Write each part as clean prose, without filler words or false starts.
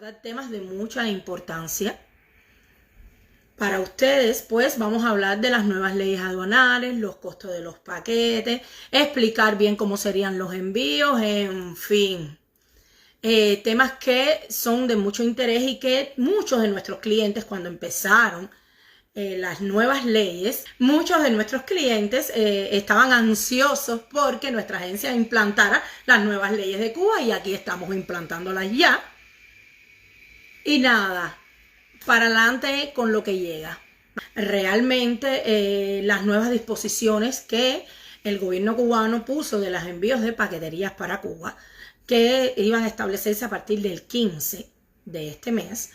abordar temas de mucha importancia para ustedes, pues vamos a hablar de las nuevas leyes aduanales, los costos de los paquetes, explicar bien cómo serían los envíos, en fin. Temas que son de mucho interés y que muchos de nuestros clientes, cuando empezaron las nuevas leyes, muchos de nuestros clientes estaban ansiosos porque nuestra agencia implantara las nuevas leyes de Cuba, y aquí estamos implantándolas ya. Y nada, para adelante con lo que llega. Realmente las nuevas disposiciones que el gobierno cubano puso de los envíos de paqueterías para Cuba, que iban a establecerse a partir del 15 de este mes,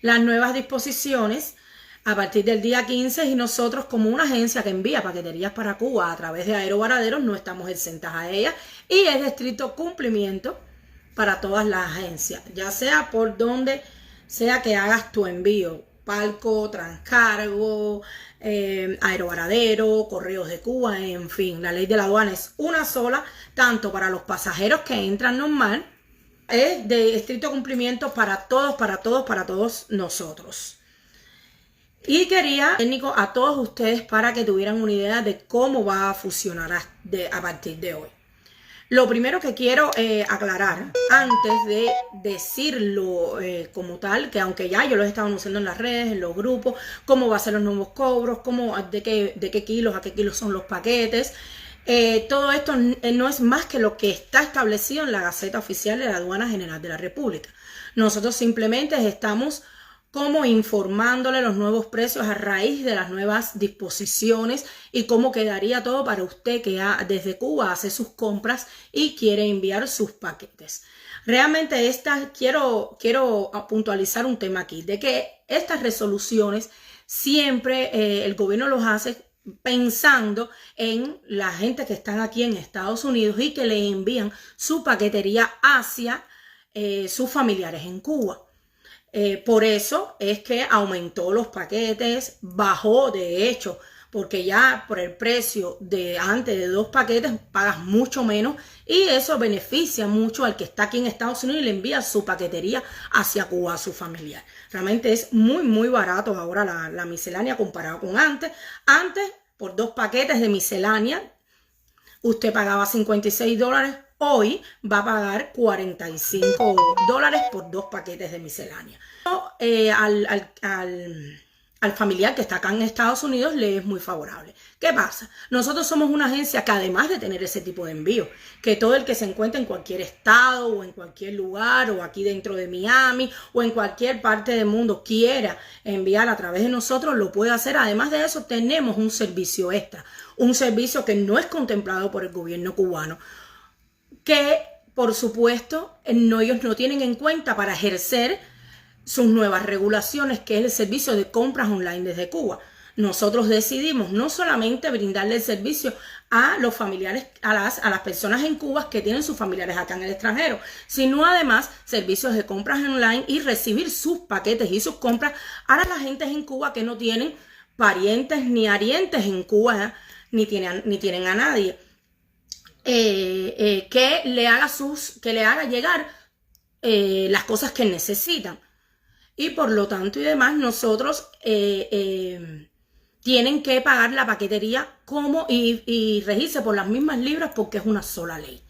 las nuevas disposiciones a partir del día 15, y nosotros como una agencia que envía paqueterías para Cuba a través de Aerovaraderos no estamos exentas a ellas, y es de estricto cumplimiento para todas las agencias, ya sea por donde sea que hagas tu envío: Palco, Transcargo, Aerovaradero, Correos de Cuba, en fin. La ley de la aduana es una sola, tanto para los pasajeros que entran normal, es de estricto cumplimiento para todos nosotros. Y quería técnico a todos ustedes para que tuvieran una idea de cómo va a funcionar a partir de hoy. Lo primero que quiero aclarar, antes de decirlo como tal, que aunque ya yo lo he estado anunciando en las redes, en los grupos, cómo va a ser los nuevos cobros, de qué kilos a qué kilos son los paquetes, todo esto no es más que lo que está establecido en la Gaceta Oficial de la Aduana General de la República. Nosotros simplemente estamos como informándole los nuevos precios a raíz de las nuevas disposiciones y cómo quedaría todo para usted que desde Cuba hace sus compras y quiere enviar sus paquetes. Realmente quiero puntualizar un tema aquí, de que estas resoluciones siempre el gobierno los hace pensando en la gente que están aquí en Estados Unidos y que le envían su paquetería hacia sus familiares en Cuba. Por eso es que aumentó los paquetes, bajó de hecho, porque ya por el precio de antes de 2 paquetes pagas mucho menos, y eso beneficia mucho al que está aquí en Estados Unidos y le envía su paquetería hacia Cuba a su familiar. Realmente es muy barato ahora la miscelánea comparado con antes. Antes, por 2 paquetes de miscelánea, usted pagaba $56. Hoy va a pagar $45 por 2 paquetes de miscelánea. Al familiar que está acá en Estados Unidos le es muy favorable. ¿Qué pasa? Nosotros somos una agencia que, además de tener ese tipo de envío, que todo el que se encuentre en cualquier estado o en cualquier lugar o aquí dentro de Miami o en cualquier parte del mundo quiera enviar a través de nosotros, lo puede hacer. Además de eso, tenemos un servicio extra, un servicio que no es contemplado por el gobierno cubano, que por supuesto ellos no tienen en cuenta para ejercer sus nuevas regulaciones, que es el servicio de compras online desde Cuba. Nosotros decidimos no solamente brindarle el servicio a los familiares, a las personas en Cuba que tienen sus familiares acá en el extranjero, sino además servicios de compras online y recibir sus paquetes y sus compras a la gente en Cuba que no tienen parientes ni arientes en Cuba, ni tienen a nadie. Que le haga llegar las cosas que necesitan, y por lo tanto y demás nosotros tienen que pagar la paquetería y regirse por las mismas libras, porque es una sola ley.